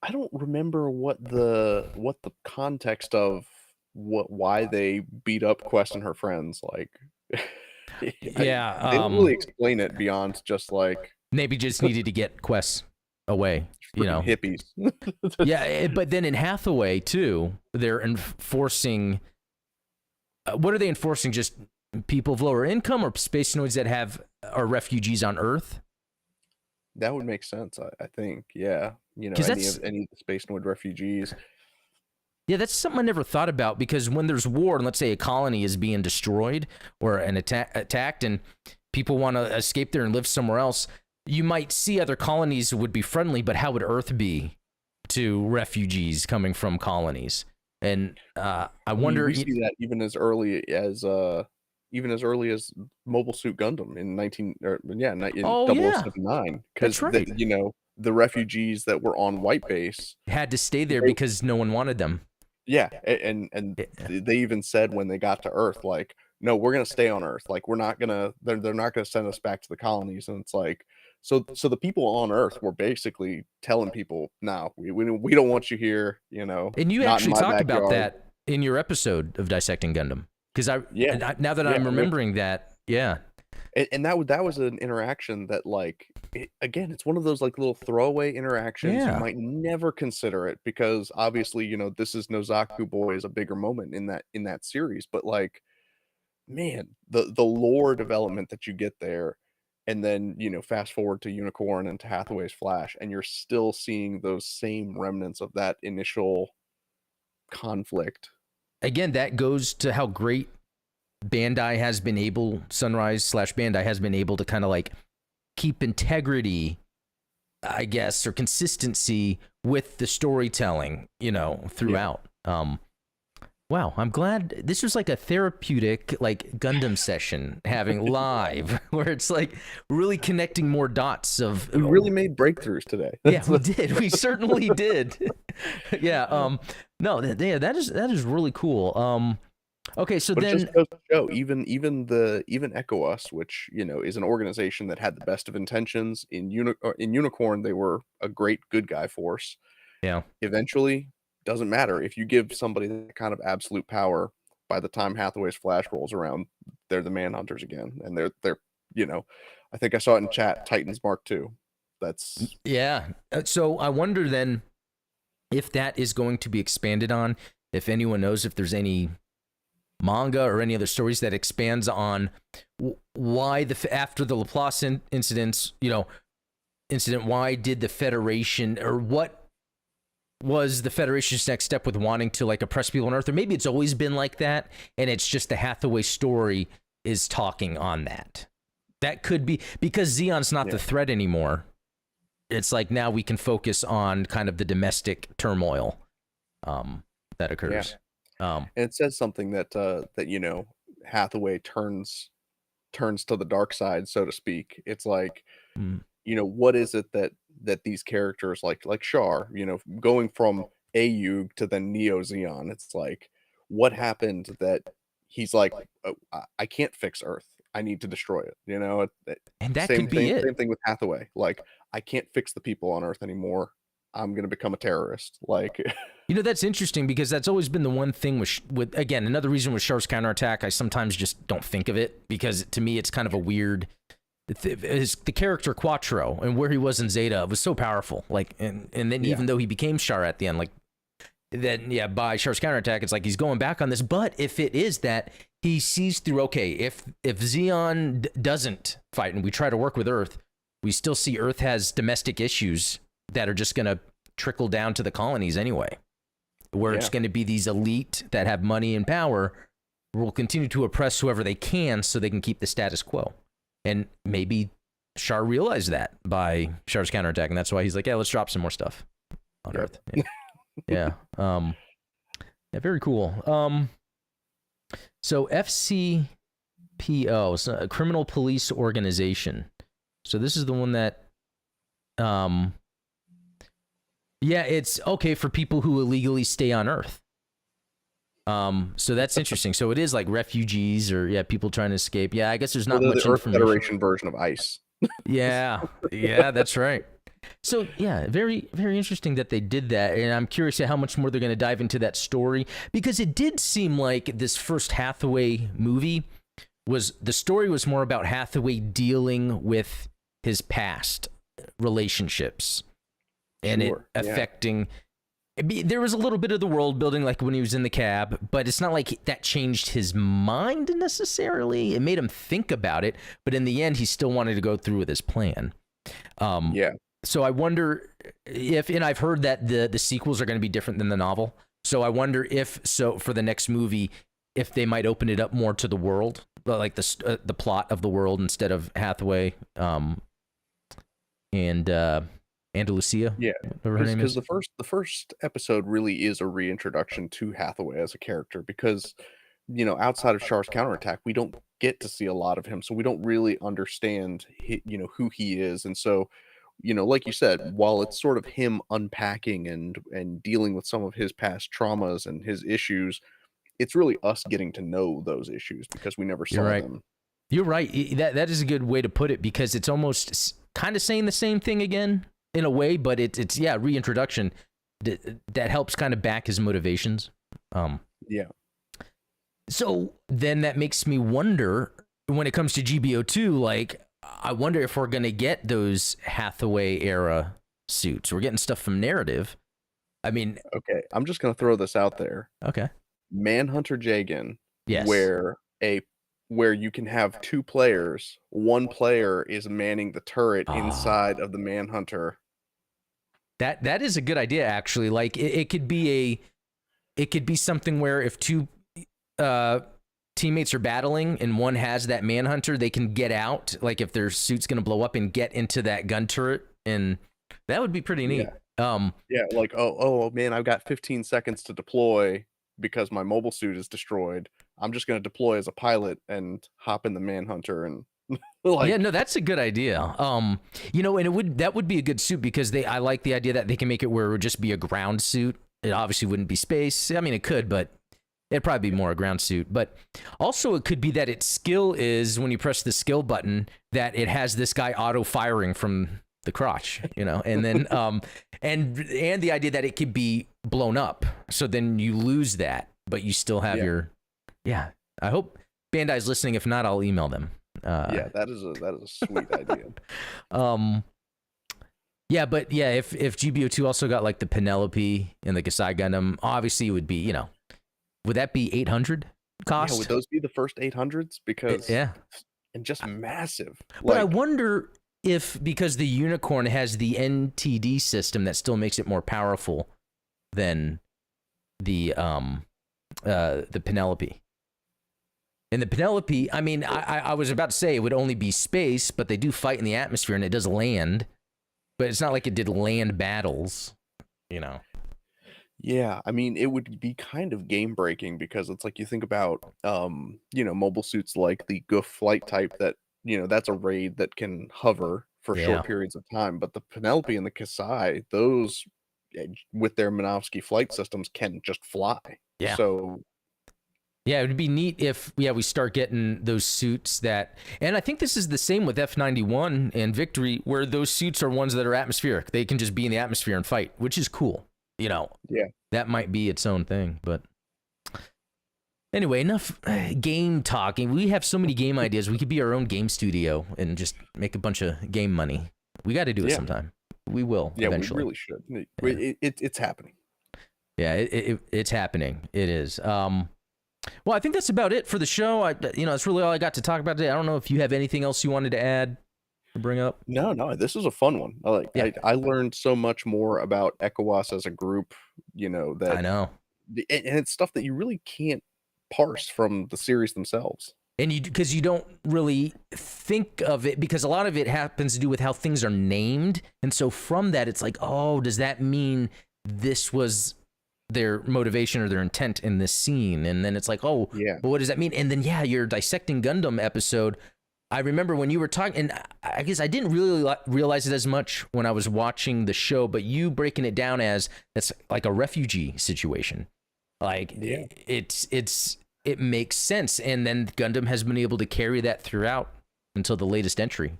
I don't remember what the context of why they beat up Quest and her friends, like they didn't really explain it beyond just like maybe just needed to get Quest away, you know, hippies. But then in Hathaway too, they're enforcing. What are they enforcing? Just people of lower income, or space noids that are refugees on Earth? That would make sense, I think. Yeah, you know, any of the space noid refugees. Yeah, that's something I never thought about, because when there's war and let's say a colony is being destroyed or an attacked and people want to escape there and live somewhere else, you might see other colonies would be friendly, but how would Earth be to refugees coming from colonies? And I wonder. We see that even as early as Mobile Suit Gundam in 0079, because you know, the refugees that were on White Base had to stay there because no one wanted them. Yeah, and they even said when they got to Earth, like, no, we're gonna stay on Earth. Like, we're not gonna. They're not gonna send us back to the colonies. And it's like, so the people on Earth were basically telling people, no, we don't want you here. You know. And you actually talked about that in your episode of Dissecting Gundam, because now that I'm remembering that, And that was an interaction that, like, again, it's one of those like little throwaway interactions. You might never consider it because obviously, you know, this is Nozaku Boy is a bigger moment in that series. But like, man, the lore development that you get there, and then, you know, fast forward to Unicorn and to Hathaway's Flash, and you're still seeing those same remnants of that initial conflict. Again, that goes to how great Sunrise/Bandai has been able to kind of like keep integrity, I guess, or consistency with the storytelling, you know, throughout. Wow, I'm glad this was like a therapeutic, like Gundam session having live, where it's like really connecting more dots of. We really made breakthroughs today. Yeah, we did. We certainly did. Yeah. No, yeah, that is really cool. Okay, so But it then. just goes to show, even ECOAS, which, is an organization that had the best of intentions in Unicorn, they were a great good guy force. Yeah. Eventually, doesn't matter if you give somebody that kind of absolute power. By the time Hathaway's Flash rolls around, they're the Manhunters again, and they're I think I saw it in chat. Titans Mark II. That's Yeah. So I wonder then if that is going to be expanded on. If anyone knows if there's any manga or any other stories that expands on why after the Laplace incident, why did the Federation, or what was the Federation's next step with wanting to like oppress people on Earth? Or maybe it's always been like that, and it's just the Hathaway story is talking on that. That could be because Zeon's not the threat anymore. It's like now we can focus on kind of the domestic turmoil that occurs. and it says something that Hathaway turns to the dark side, so to speak. It's like, what is it that these characters like Char, going from Ayug to then Neo Zeon, it's like, what happened that he's like, "Oh, I can't fix Earth. I need to destroy it." And that Same could be thing, it. same thing with Hathaway. Like, I can't fix the people on Earth anymore. I'm gonna become a terrorist. Like, That's interesting because that's always been the one thing with again, another reason with Char's counterattack, I sometimes just don't think of it because to me it's kind of a weird. The character Quattro and where he was in Zeta was so powerful. Like, and then even though he became Char at the end, like, then by Char's counterattack, it's like he's going back on this. But if it is that he sees through, okay, if Zeon doesn't fight and we try to work with Earth, we still see Earth has domestic issues that are just going to trickle down to the colonies anyway, where it's going to be these elite that have money and power will continue to oppress whoever they can so they can keep the status quo. And maybe Char realized that by Char's counterattack, and that's why he's like, yeah, let's drop some more stuff on Earth. Yeah. Yeah, very cool. So FCPO, so a criminal police organization. So this is the one that, it's okay for people who illegally stay on Earth. So that's interesting. So it is like refugees or people trying to escape. Yeah, I guess there's not much the Earth information. Federation version of ICE. Yeah, that's right. So yeah, very, very interesting that they did that, and I'm curious how much more they're going to dive into that story because it did seem like this first Hathaway movie the story was more about Hathaway dealing with his past relationships and it affecting. There was a little bit of the world building, like when he was in the cab, but it's not like that changed his mind necessarily. It made him think about it, but in the end, he still wanted to go through with his plan. So I wonder and I've heard that the sequels are going to be different than the novel. So I wonder for the next movie, if they might open it up more to the world, like the plot of the world instead of Hathaway and Andalusia. Yeah, whatever her name is. Because the first episode really is a reintroduction to Hathaway as a character because, outside of Char's counterattack, we don't get to see a lot of him, so we don't really understand who he is. And so, like you said, while it's sort of him unpacking and dealing with some of his past traumas and his issues, it's really us getting to know those issues because we never saw them. You're right. That is a good way to put it because it's almost kind of saying the same thing again in a way, but it's reintroduction that helps kind of back his motivations. So then that makes me wonder when it comes to GBO2, like, I wonder if we're going to get those Hathaway era suits. We're getting stuff from Narrative. I mean, okay, I'm just going to throw this out there. Okay. Manhunter Jagan, yes, where you can have two players. One player is manning the turret inside of the Manhunter. That is a good idea, actually. Like it could be something where if two teammates are battling and one has that Manhunter, they can get out. Like if their suit's gonna blow up and get into that gun turret, and that would be pretty neat. Like oh man, I've got 15 seconds to deploy. because my mobile suit is destroyed. I'm just going to deploy as a pilot and hop in the Manhunter and Yeah, like, no, that's a good idea. You know, and that would be a good suit because I like the idea that they can make it where it would just be a ground suit. It obviously wouldn't be space. I mean, it could, but it'd probably be more a ground suit. But also, it could be that its skill is when you press the skill button that it has this guy auto firing from the crotch, you know, and then and the idea that it could be blown up, so then you lose that, but you still have your I hope Bandai's listening. If not, I'll email them. yeah, that is a sweet idea. Yeah, but yeah, if GBO2 also got like the Penelope and the Kasai Gundam, obviously it would be, you know, would that be 800 cost? Yeah, would those be the first 800s? Because Yeah, and just massive. but I Like, wonder if because the Unicorn has the NTD system that still makes it more powerful than the Penelope. And the Penelope, I mean, I was about to say it would only be space, but they do fight in the atmosphere and it does land. But it's not like it did land battles, you know. yeah, I mean, it would be kind of game breaking because it's like you think about, you know, mobile suits like the Goof flight type that, you know, that's a raid that can hover for Yeah. short periods of time. But the Penelope and the Kasai, those with their Minovsky flight systems can just fly. Yeah. So Yeah, it would be neat if we start getting those suits that, and I think this is the same with F91 and Victory, where those suits are ones that are atmospheric. They can just be in the atmosphere and fight, which is cool. You know, yeah, that might be its own thing. But anyway, enough game talking. We have so many game ideas. We could be our own game studio and just make a bunch of game money. We got to do it sometime. We will eventually. we really should. It's happening. Yeah, it's happening. It is. Well, I think that's about it for the show. You know, that's really all I got to talk about today. I don't know if you have anything else you wanted to add or bring up. No, this is a fun one. I learned so much more about ECOAS as a group, you know, I that know. and it's stuff that you really can't parse from the series themselves. And because you don't really think of it, because a lot of it happens to do with how things are named. And so from that, it's like, oh, does that mean this was their motivation or their intent in this scene? And then it's like, oh, Yeah. but what does that mean? And then, yeah, your Dissecting Gundam episode, I remember when you were talking, and I guess I didn't really realize it as much when I was watching the show, but you breaking it down as that's like a refugee situation. Like, it makes sense. And then Gundam has been able to carry that throughout until the latest entry.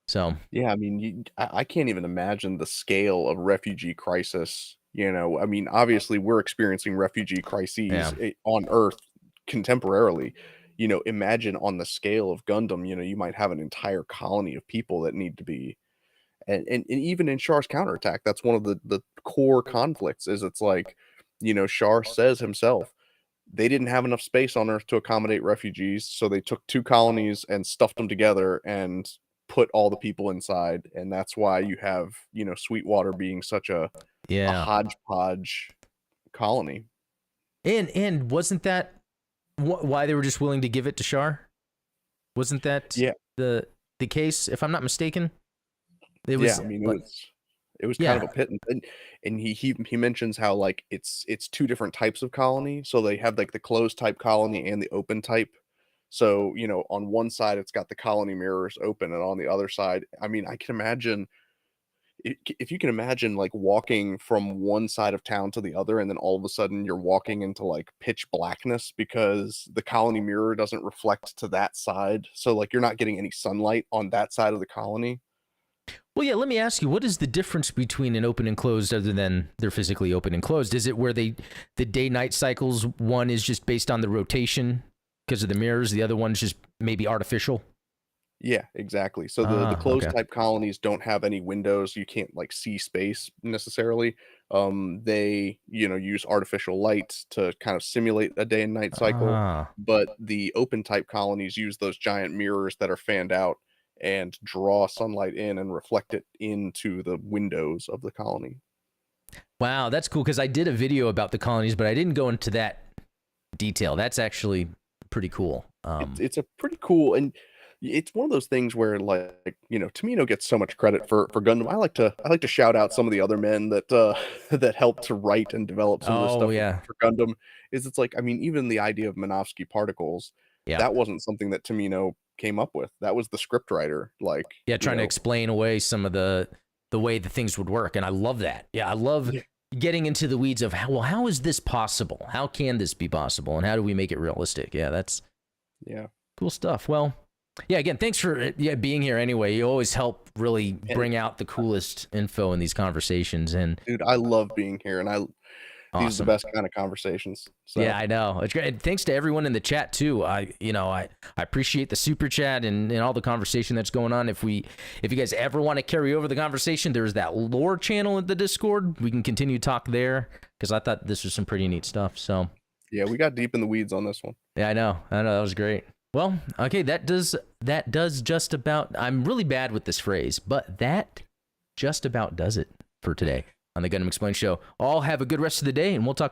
So, Yeah, I mean, I can't even imagine the scale of refugee crisis. You know, I mean, obviously, we're experiencing refugee crises on Earth contemporarily. You know, imagine on the scale of Gundam, you know, you might have an entire colony of people that need to be, and even in Char's counterattack, that's one of the core conflicts. Is it's like, you know, Char says himself, they didn't have enough space on Earth to accommodate refugees, so they took two colonies and stuffed them together and put all the people inside, and that's why you have, you know, Sweetwater being such a hodgepodge colony. And wasn't that why they were just willing to give it to Char? Wasn't that the case, if I'm not mistaken? It was, I mean, it was kind of a pit, and he mentions how like it's two different types of colony. So they have like the closed type colony and the open type. So, you know, on one side it's got the colony mirrors open, and on the other side, I mean, I can imagine if you can imagine like walking from one side of town to the other, and then all of a sudden you're walking into like pitch blackness because the colony mirror doesn't reflect to that side. So like you're not getting any sunlight on that side of the colony. Well, yeah, let me ask you, what is the difference between an open and closed other than they're physically open and closed? Is it where the day-night cycles, one is just based on the rotation because of the mirrors, the other one's just maybe artificial? Yeah, exactly. So the closed type colonies don't have any windows. You can't like see space necessarily. They, you know, use artificial light to kind of simulate a day and night cycle. But the open type colonies use those giant mirrors that are fanned out and draw sunlight in and reflect it into the windows of the colony. Wow, that's cool, because I did a video about the colonies, but I didn't go into that detail. That's actually pretty cool. It's a pretty cool, and It's one of those things where, like, Tomino gets so much credit for Gundam. I like to shout out some of the other men that that helped to write and develop some of this Oh stuff yeah, for Gundam. It's like, I mean, even the idea of Minovsky particles, yeah, that wasn't something that Tomino came up with. That was the scriptwriter, like, yeah. Trying to explain away some of the way the things would work, and I love that. Yeah, I love Yeah. getting into the weeds of how is this possible? How can this be possible? And how do we make it realistic? Yeah, that's Yeah. cool stuff. Well, yeah, again, thanks for being here anyway. You always help really And bring out the coolest info in these conversations, and dude, I love being here, and these are the awesome. best kind of conversations. Yeah, So, I know. It's great. And thanks to everyone in the chat too. I appreciate the super chat and all the conversation that's going on. If you guys ever want to carry over the conversation, there's that lore channel in the Discord. We can continue to talk there because I thought this was some pretty neat stuff. So yeah, we got deep in the weeds on this one. yeah, I know. That was great. Well, okay, that does just about. I'm really bad with this phrase, but that just about does it for today on the Gundam Explained show. All have a good rest of the day, and we'll talk later.